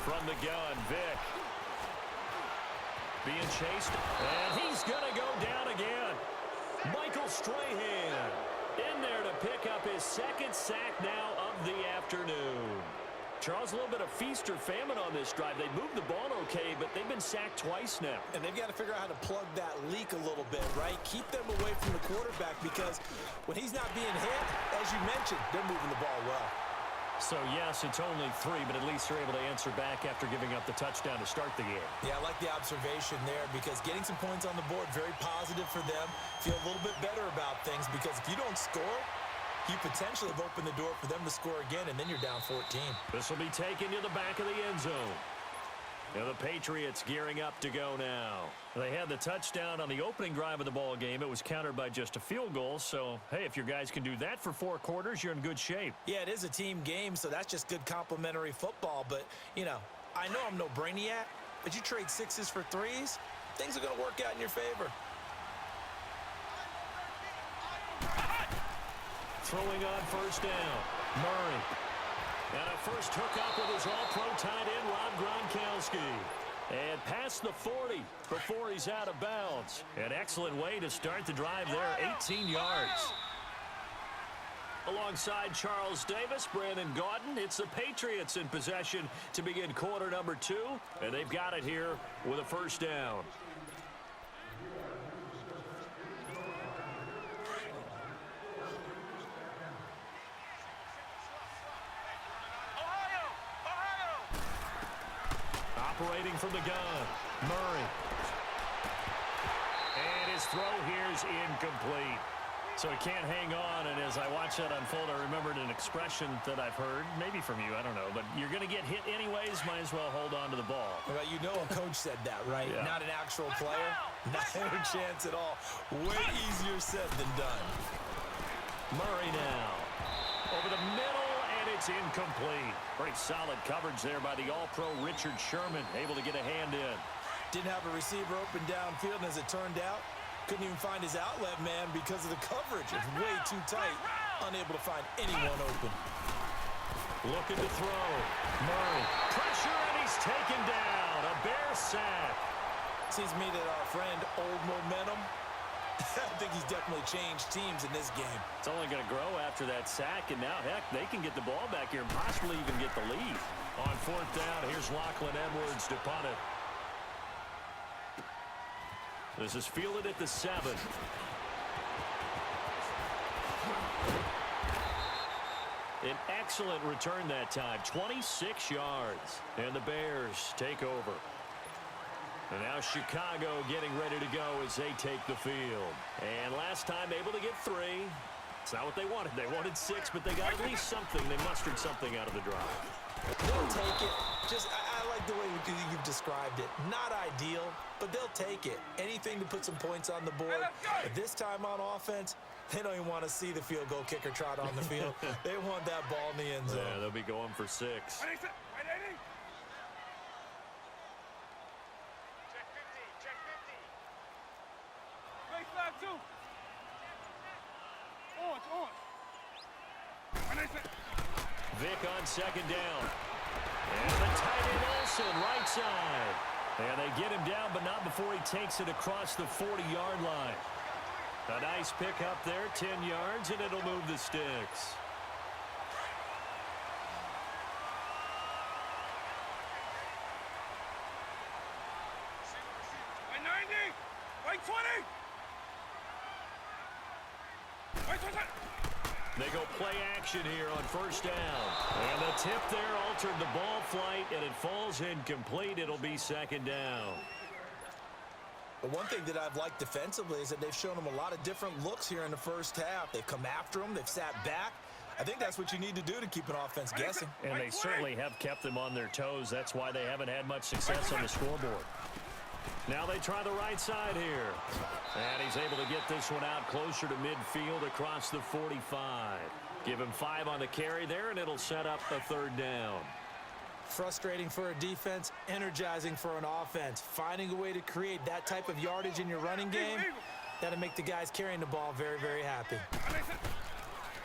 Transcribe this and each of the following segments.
From the gun, Vic. Being chased, and he's going to go down again. Michael Strahan in there to pick up his second sack now of the afternoon. Charles, a little bit of feast or famine on this drive. They moved the ball okay, but they've been sacked twice now. And they've got to figure out how to plug that leak a little bit, right? Keep them away from the quarterback because when he's not being hit, as you mentioned, they're moving the ball well. So, yes, it's only 3, but at least they're able to answer back after giving up the touchdown to start the game. Yeah, I like the observation there because getting some points on the board, very positive for them. Feel a little bit better about things because if you don't score, you potentially have opened the door for them to score again, and then you're down 14. This will be taken to the back of the end zone. Now the Patriots gearing up to go now. They had the touchdown on the opening drive of the ball game. It was countered by just a field goal. So, hey, if your guys can do that for 4 quarters, you're in good shape. Yeah, it is a team game, so that's just good complimentary football. But, you know, I know I'm no brainiac, but you trade 6s for 3s, things are going to work out in your favor. Throwing on first down, Murray. And a first hookup with his all-pro tight end, Rob Gronkowski. And past the 40 before he's out of bounds. An excellent way to start the drive there, 18 yards. Alongside Charles Davis, Brandon Gaudin, it's the Patriots in possession to begin quarter number 2. And they've got it here with a first down. Operating from the gun, Murray. And his throw here is incomplete. So he can't hang on, and as I watch that unfold, I remembered an expression that I've heard, maybe from you, I don't know, but you're going to get hit anyways, might as well hold on to the ball. Well, you know a coach said that, right? Yeah. Not an actual player. Not a chance at all. Way easier said than done. Murray now. Over the middle, and it's incomplete. Pretty solid coverage there by the All-Pro Richard Sherman, able to get a hand in. Didn't have a receiver open downfield, and as it turned out, couldn't even find his outlet man because of the coverage. It's way too tight. Unable to find anyone open. Looking to throw. Murray. Pressure, and he's taken down. A Bear sack. Seems to me that our friend Old Momentum, I think he's definitely changed teams in this game. It's only going to grow after that sack, and now, heck, they can get the ball back here and possibly even get the lead. On fourth down, here's Lachlan Edwards to punt it. This is fielded at the 7. An excellent return that time, 26 yards. And the Bears take over. And now Chicago getting ready to go as they take the field. And last time able to get 3. It's not what they wanted. They wanted 6, but they got at least something. They mustered something out of the drive. They'll take it. I like the way you've described it. Not ideal, but they'll take it. Anything to put some points on the board. But this time on offense, they don't even want to see the field goal kicker trot on the field. They want that ball in the end zone. Yeah, they'll be going for 6. Check 50, check 50. Play flag 2. On. Vic on second down. And the tight end Olsen, right side. And they get him down, but not before he takes it across the 40-yard line. A nice pick up there, 10 yards, and it'll move the sticks. By 90. By 20. By 20. They go play action here on first down. And the tip there altered the ball flight, and it falls incomplete. It'll be second down. But one thing that I've liked defensively is that they've shown them a lot of different looks here in the first half. They've come after them. They've sat back. I think that's what you need to do to keep an offense guessing. And they certainly have kept them on their toes. That's why they haven't had much success on the scoreboard. Now they try the right side here. And he's able to get this one out closer to midfield across the 45. Give him 5 on the carry there, and it'll set up a third down. Frustrating for a defense, energizing for an offense. Finding a way to create that type of yardage in your running game, that'll make the guys carrying the ball very, very happy.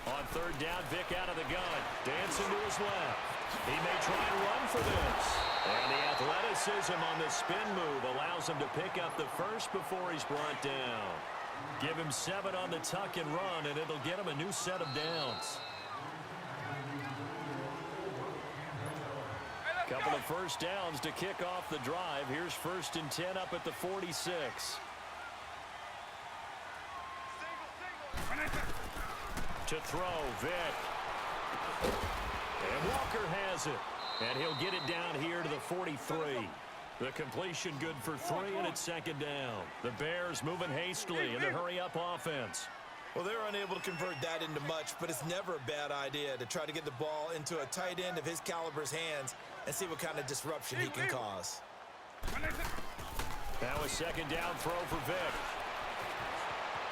On third down, Vic out of the gun. Dancing to his left. He may try and run for this. athleticism on the spin move allows him to pick up the first before he's brought down. Give him 7 on the tuck and run, and it'll get him a new set of downs. Couple of first downs to kick off the drive. Here's 1st and 10 up at the 46. To throw, Vick. And Walker has it. And he'll get it down here to the 43. The completion good for 3, and it's 2nd down. The Bears moving hastily in the hurry-up offense. Well, they're unable to convert that into much, but it's never a bad idea to try to get the ball into a tight end of his caliber's hands and see what kind of disruption he can cause. Now a 2nd down throw for Vick.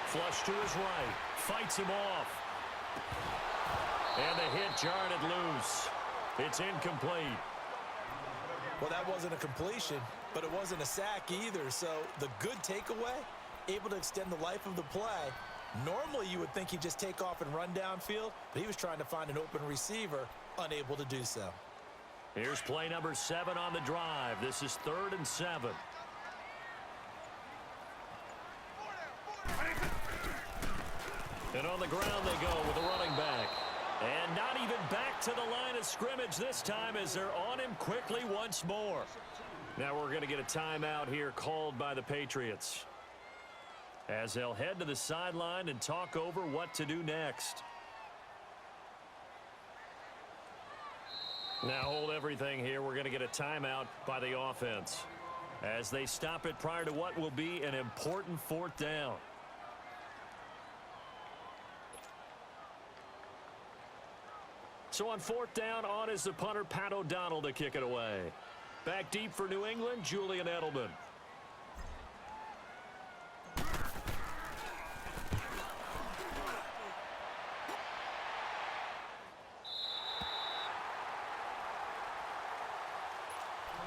Flush to his right. Fights him off. And the hit jarred it loose. It's incomplete. Well, that wasn't a completion, but it wasn't a sack either. So the good takeaway, able to extend the life of the play. Normally you would think he'd just take off and run downfield, but he was trying to find an open receiver, unable to do so. Here's play number 7 on the drive. This is 3rd and 7. And on the ground they go with the running back. And not even back to the line of scrimmage this time as they're on him quickly once more. Now we're going to get a timeout here called by the Patriots, as they'll head to the sideline and talk over what to do next. Now hold everything here. We're going to get a timeout by the offense as they stop it prior to what will be an important 4th down. So on 4th down, on is the punter, Pat O'Donnell, to kick it away. Back deep for New England, Julian Edelman.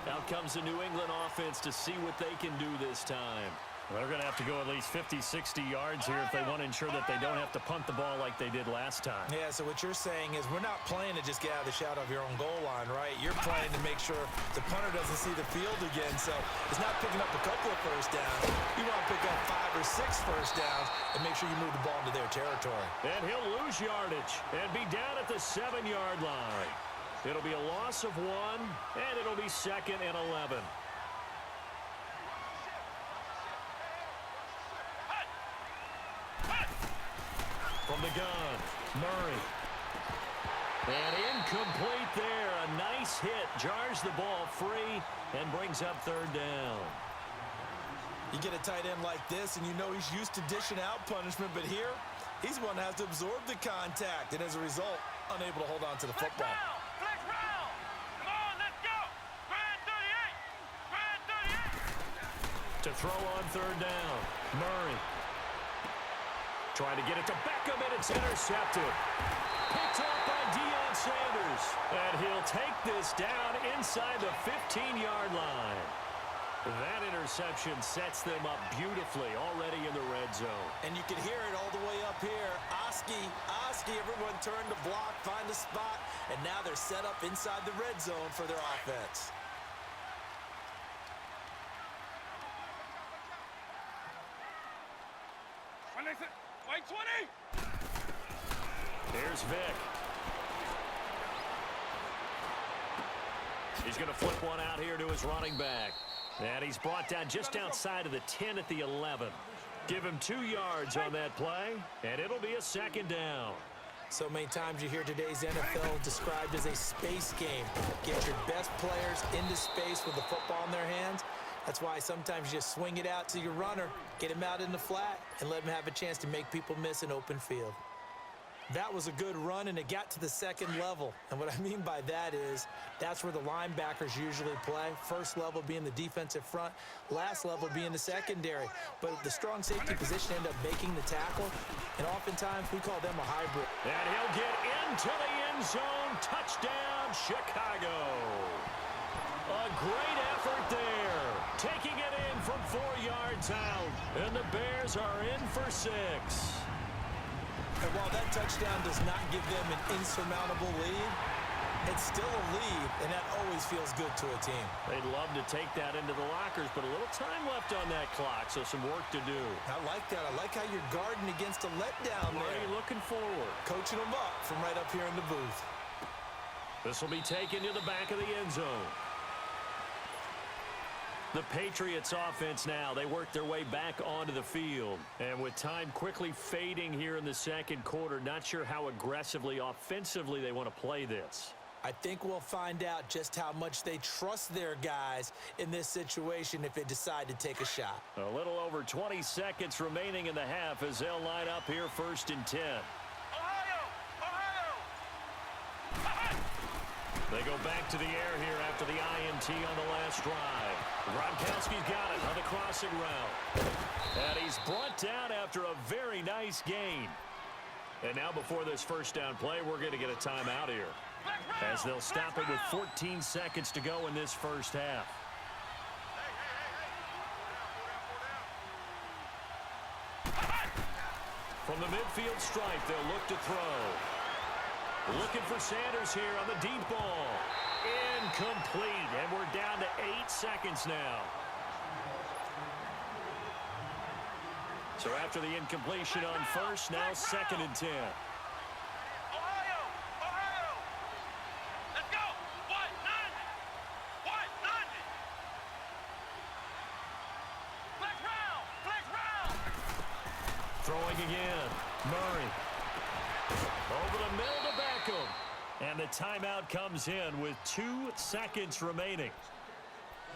Out comes the New England offense to see what they can do this time. Well, they're going to have to go at least 50, 60 yards here if they want to ensure that they don't have to punt the ball like they did last time. Yeah, so what you're saying is we're not playing to just get out of the shadow of your own goal line, right? You're playing to make sure the punter doesn't see the field again. So it's not picking up a couple of first downs. You want to pick up 5 or 6 first downs and make sure you move the ball into their territory. And he'll lose yardage and be down at the 7-yard line. It'll be a loss of 1, and it'll be 2nd and 11. From the gun, Murray. And incomplete there. A nice hit. Jars the ball free and brings up 3rd down. You get a tight end like this, and you know he's used to dishing out punishment, but here, he's one that has to absorb the contact, and as a result, unable to hold on to the football. Flex round. Come on, let's go. Grand 38. To throw on 3rd down, Murray. Trying to get it to Beckham, and it's intercepted. Picked off by Deion Sanders. And he'll take this down inside the 15-yard line. That interception sets them up beautifully already in the red zone. And you can hear it all the way up here. Oski, everyone turned to block, find a spot, and now they're set up inside the red zone for their offense. White 20. Here's Vick. He's going to flip one out here to his running back. And he's brought down just outside of the 10 at the 11. Give him 2 yards on that play, and it'll be a 2nd down. So many times you hear today's NFL described as a space game. Get your best players into space with the football in their hands. That's why sometimes you just swing it out to your runner, get him out in the flat, and let him have a chance to make people miss an open field. That was a good run, and it got to the 2nd level. And what I mean by that is that's where the linebackers usually play. First level being the defensive front, last level being the secondary. But the strong safety position end up making the tackle, and oftentimes we call them a hybrid. And he'll get into the end zone. Touchdown, Chicago. A great effort there. Taking it in from 4 yards out. And the Bears are in for 6. And while that touchdown does not give them an insurmountable lead, It's still a lead, and that always feels good to a team. They'd love to take that into the lockers, but a little time left on that clock, so some work to do. I like that. I like how you're guarding against a letdown there. Already looking forward. Coaching them up from right up here in the booth. This will be taken to the back of the end zone. The Patriots offense now, they work their way back onto the field. And with time quickly fading here in the second quarter, not sure how aggressively, offensively they want to play this. I think we'll find out just how much they trust their guys in this situation if they decide to take a shot. A little over 20 seconds remaining in the half as they'll line up here 1st and 10. They go back to the air here after the INT on the last drive. Gronkowski's got it on the crossing route. And he's brought down after a very nice gain. And now before this first down play, we're going to get a timeout here, as they'll stop it with 14 seconds to go in this first half. From the midfield stripe, they'll look to throw. Looking for Sanders here on the deep ball. Incomplete, and we're down to 8 seconds now. So after the incompletion on first, now 2nd and 10. Let's go. What? 90. Flex round. Throwing again. Murray. Over the middle to Beckham. And the timeout comes in with 2 seconds remaining.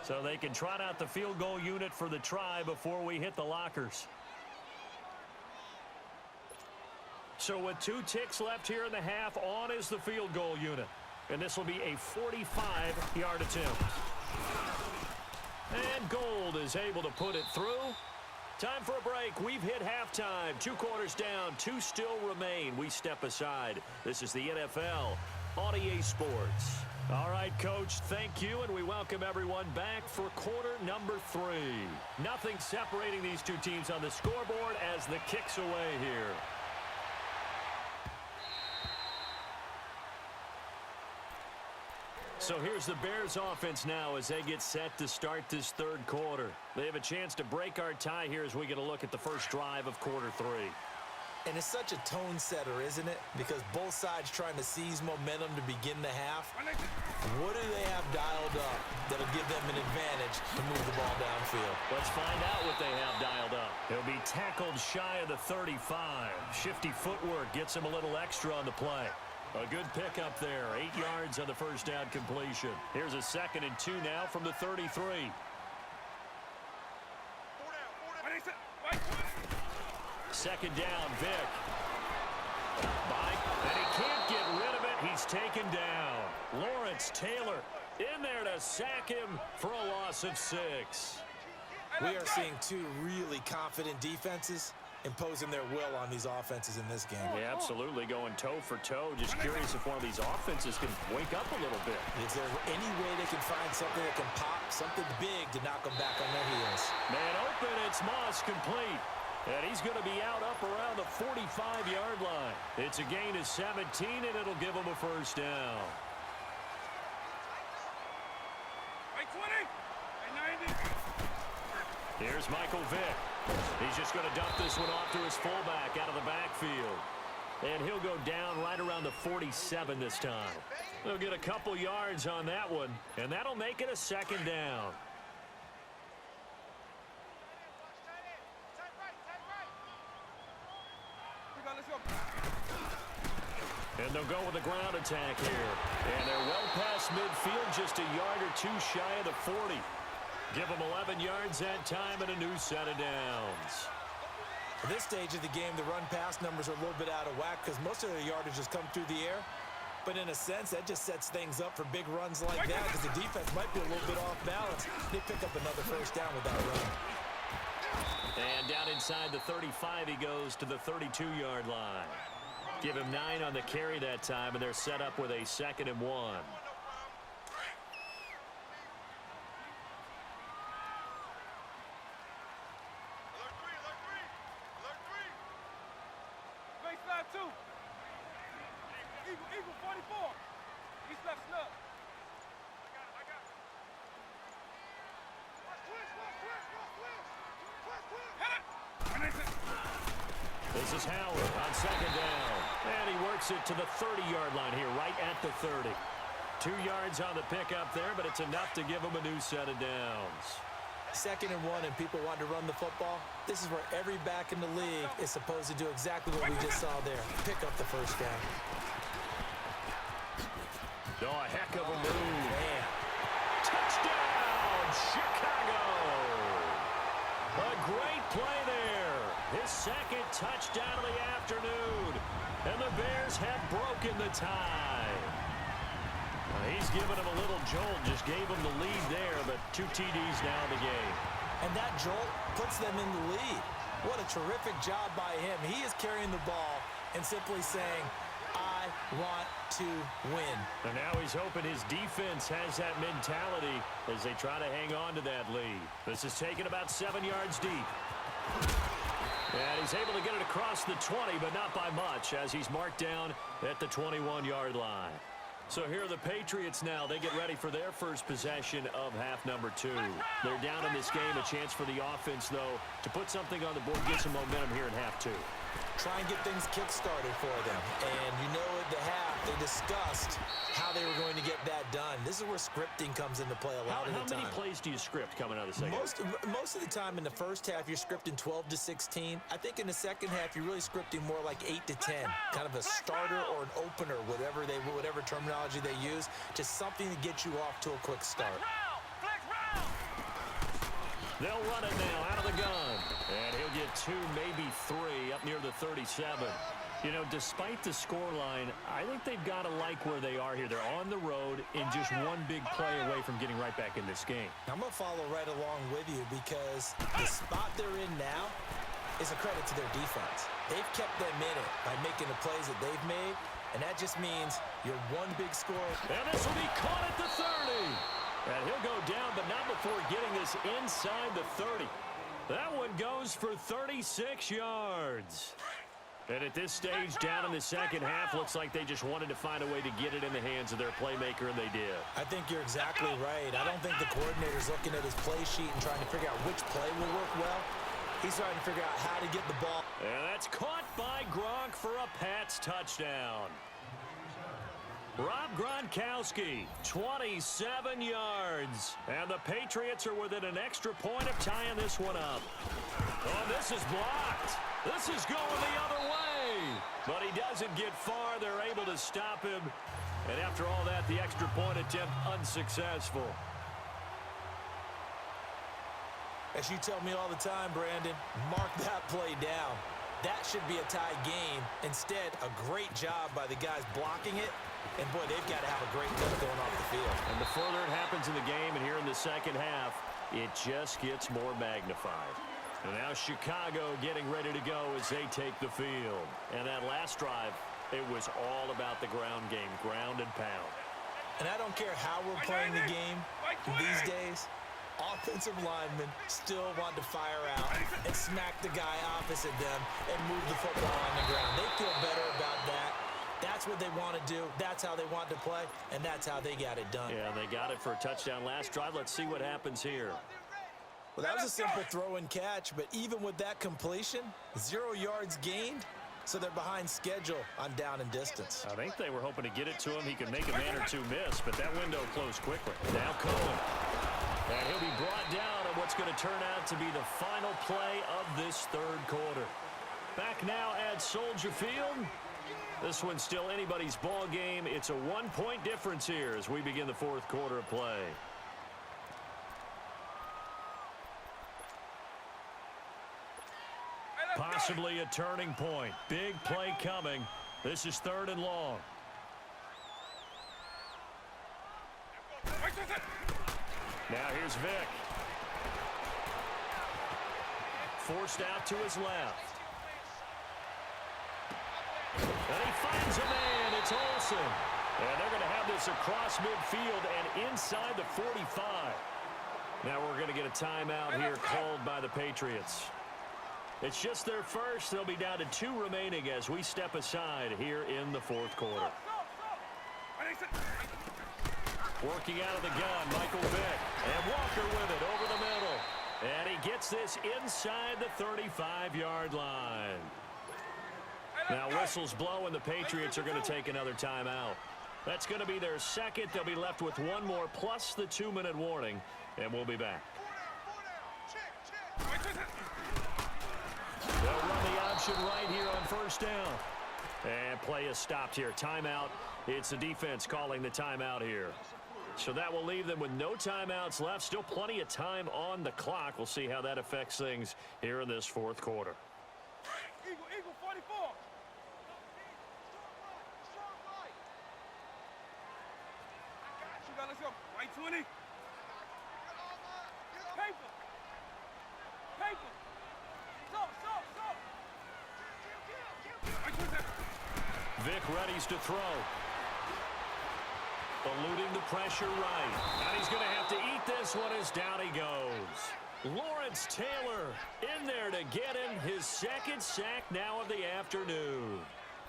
So they can trot out the field goal unit for the try before we hit the lockers. So with 2 ticks left here in the half, on is the field goal unit. And this will be a 45-yard attempt. And Gold is able to put it through. Time for a break. We've hit halftime. 2 quarters down. 2 still remain. We step aside. This is the NFL on EA Sports. All right, Coach, thank you, and we welcome everyone back for quarter number 3. Nothing separating these 2 teams on the scoreboard as the kick's away here. So here's the Bears offense now as they get set to start this 3rd quarter. They have a chance to break our tie here as we get a look at the first drive of quarter 3. And it's such a tone setter, isn't it? Because both sides trying to seize momentum to begin the half. What do they have dialed up that'll give them an advantage to move the ball downfield? Let's find out what they have dialed up. He'll be tackled shy of the 35. Shifty footwork gets him a little extra on the play. A good pickup there. 8 yards on the first down completion. Here's a 2nd and 2 now from the 33. Second down, Vick. Mike, and he can't get rid of it. He's taken down. Lawrence Taylor in there to sack him for a loss of 6. We are seeing 2 really confident defenses imposing their will on these offenses in this game. Yeah, absolutely, going toe for toe. Just curious if one of these offenses can wake up a little bit. Is there any way they can find something that can pop, something big to knock them back on their heels? Man open, it's Moss complete. And he's going to be out up around the 45-yard line. It's a gain of 17, and it'll give him a first down. 90. Here's Michael Vick. He's just going to dump this one off to his fullback out of the backfield. And he'll go down right around the 47 this time. They'll get a couple yards on that one, and that'll make it a 2nd down. And they'll go with a ground attack here. And they're well past midfield, just a yard or 2 shy of the 40. Give them 11 yards that time and a new set of downs. At this stage of the game, the run-pass numbers are a little bit out of whack because most of their yardage has come through the air. But in a sense, that just sets things up for big runs like that because the defense might be a little bit off balance. They pick up another first down with that run. And down inside the 35, he goes to the 32-yard line. Give him 9 on the carry that time, and they're set up with a 2nd and 1. Eagle 44. He's left snug. I got it. This is Howard on second down. And he works it to the 30-yard line here, right at the 30. 2 yards on the pickup there, but it's enough to give him a new set of downs. 2nd and 1 and people want to run the football. This is where every back in the league is supposed to do exactly what we just saw there. Pick up the first down. Oh, a heck of a move. Man. Touchdown, Chicago. A great play there. His 2nd touchdown of the afternoon. And the Bears have broken the tie. He's given him a little jolt, just gave him the lead there, but 2 TDs now in the game. And that jolt puts them in the lead. What a terrific job by him. He is carrying the ball and simply saying, I want to win. And now he's hoping his defense has that mentality as they try to hang on to that lead. This is taken about 7 yards deep. And he's able to get it across the 20, but not by much, as he's marked down at the 21-yard line. So here are the Patriots now. They get ready for their first possession of half number 2. They're down in this game. A chance for the offense, though, to put something on the board, get some momentum here in half 2. Try and get things kick-started for them. And you know at the half, they discussed how they were going to get that done. This is where scripting comes into play a lot of the time. How many plays do you script coming out of the second half? Most of the time in the first half, you're scripting 12 to 16. I think in the second half, you're really scripting more like 8 to 10. Kind of a starter or an opener, whatever terminology they use, just something to get you off to a quick start. They'll run it now out of the gun. And he'll get 2, maybe 3 up near the 37. You know, despite the scoreline, I think they've got to like where they are here. They're on the road and just one big play away from getting right back in this game. I'm going to follow right along with you because the spot they're in now is a credit to their defense. They've kept them in it by making the plays that they've made, and that just means you're one big score. And this will be caught at the 30. And he'll go down, but not before getting this inside the 30. That one goes for 36 yards. And at this stage, down in the second half, looks like they just wanted to find a way to get it in the hands of their playmaker, and they did. I think you're exactly right. I don't think the coordinator's looking at his play sheet and trying to figure out which play will work well. He's trying to figure out how to get the ball. And that's caught by Gronk for a Pats touchdown. Rob Gronkowski, 27 yards. And the Patriots are within an extra point of tying this one up. Oh, this is blocked. This is going the other way. But he doesn't get far. They're able to stop him. And after all that, the extra point attempt unsuccessful. As you tell me all the time, Brandon, mark that play down. That should be a tie game. Instead, a great job by the guys blocking it. And, boy, they've got to have a great lift going off the field. And the further it happens in the game and here in the second half, it just gets more magnified. And now Chicago getting ready to go as they take the field. And that last drive, it was all about the ground game, ground and pound. And I don't care how we're playing the game these days, offensive linemen still want to fire out and smack the guy opposite them and move the football on the ground. They feel better about that. That's what they want to do. That's how they want to play, and that's how they got it done. Yeah, they got it for a touchdown last drive. Let's see what happens here. Well, that was a simple throw and catch, but even with that completion, 0 yards gained, so they're behind schedule on down and distance. I think they were hoping to get it to him. He could make a man or two miss, but that window closed quickly. Now Cohen. And he'll be brought down on what's going to turn out to be the final play of this third quarter. Back now at Soldier Field. This one's still anybody's ball game. It's a 1-point difference here as we begin the fourth quarter of play. Possibly a turning point. Big play coming. This is 3rd and long. Now here's Vick. Forced out to his left. And he finds a man. It's Olsen. And they're going to have this across midfield and inside the 45. Now we're going to get a timeout here called by the Patriots. It's just their first. They'll be down to 2 remaining as we step aside here in the fourth quarter. Working out of the gun, Michael Vick. And Walker with it over the middle. And he gets this inside the 35-yard line. Now whistles blow, and the Patriots are going to take another timeout. That's going to be their second. They'll be left with one more plus the 2-minute warning, and we'll be back. They'll run the option right here on first down. And play is stopped here. Timeout. It's the defense calling the timeout here. So that will leave them with no timeouts left. Still plenty of time on the clock. We'll see how that affects things here in this fourth quarter. Eagle 44. Let's go. Right 20. Paper. Vick readies to throw. Eluding the pressure right. And he's going to have to eat this one as down he goes. Lawrence Taylor in there to get him his second sack now of the afternoon.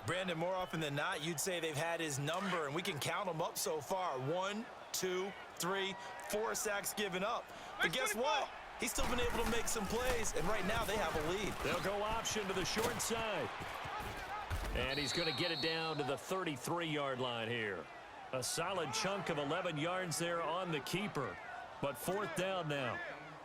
Brandon, more often than not, you'd say they've had his number, and we can count them up so far. 1, 2, 3, 4 sacks given up. But guess what? He's still been able to make some plays, and right now they have a lead. They'll go option to the short side. And he's going to get it down to the 33-yard line here. A solid chunk of 11 yards there on the keeper. But fourth down now.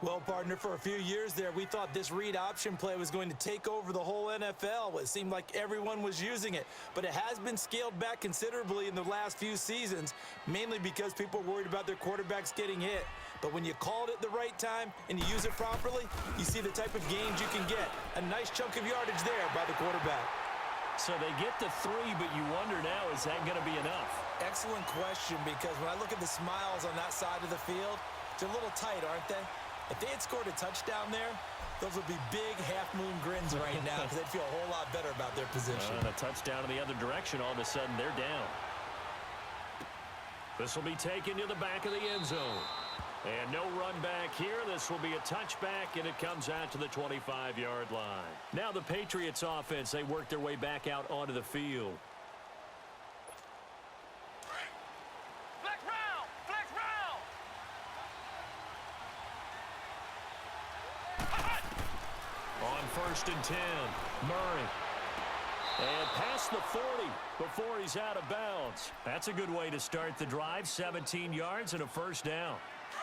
Well, partner, for a few years there, we thought this read option play was going to take over the whole NFL. It seemed like everyone was using it. But it has been scaled back considerably in the last few seasons, mainly because people are worried about their quarterbacks getting hit. But when you called it the right time and you use it properly, you see the type of gains you can get. A nice chunk of yardage there by the quarterback. So they get to 3, but you wonder now, is that going to be enough? Excellent question, because when I look at the smiles on that side of the field, they're a little tight, aren't they? If they had scored a touchdown there, those would be big half-moon grins right now because they'd feel a whole lot better about their position. And a touchdown in the other direction, all of a sudden they're down. This will be taken to the back of the end zone. And no run back here. This will be a touchback, and it comes out to the 25-yard line. Now the Patriots offense, they work their way back out onto the field. On first and 10, Murray. And past the 40 before he's out of bounds. That's a good way to start the drive. 17 yards and a first down.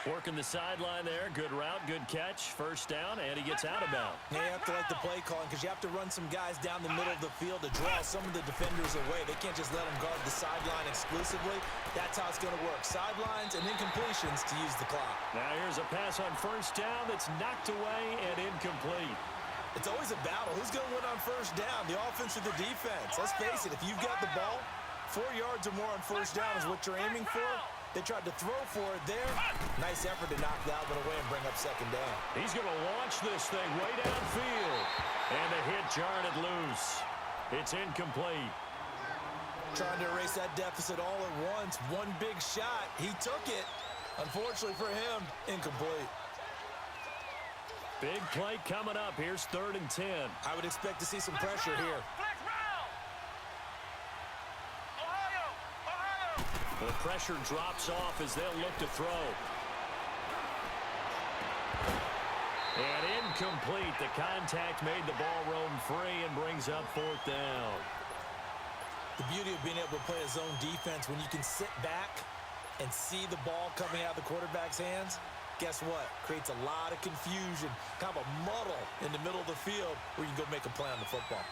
Working the sideline there. Good route, good catch. First down, and he gets out of bounds. Yeah, you have to like the play calling because you have to run some guys down the middle of the field to draw some of the defenders away. They can't just let them guard the sideline exclusively. That's how it's going to work. Sidelines and incompletions to use the clock. Now here's a pass on first down that's knocked away and incomplete. It's always a battle. Who's going to win on first down, the offense or the defense? Let's face it, if you've got the ball, 4 yards or more on first down is what you're aiming for. They tried to throw for it there. Nice effort to knock that one away and bring up second down. He's going to launch this thing way downfield. And the hit jarred it loose. It's incomplete. Trying to erase that deficit all at once. One big shot. He took it. Unfortunately for him, incomplete. Big play coming up. Here's 3rd and 10. I would expect to see some pressure here. The pressure drops off as they'll look to throw. And incomplete. The contact made the ball roam free and brings up 4th down. The beauty of being able to play a zone defense when you can sit back and see the ball coming out of the quarterback's hands, guess what? Creates a lot of confusion, kind of a muddle in the middle of the field where you can go make a play on the football.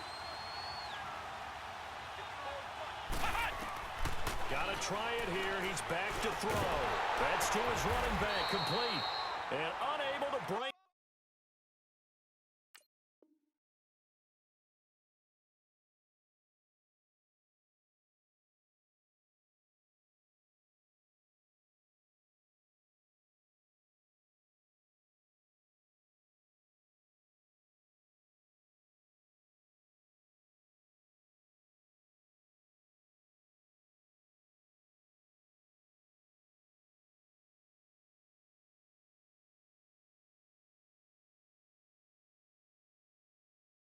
Gotta try it here. He's back to throw. That's to his running back, complete. And unable to break.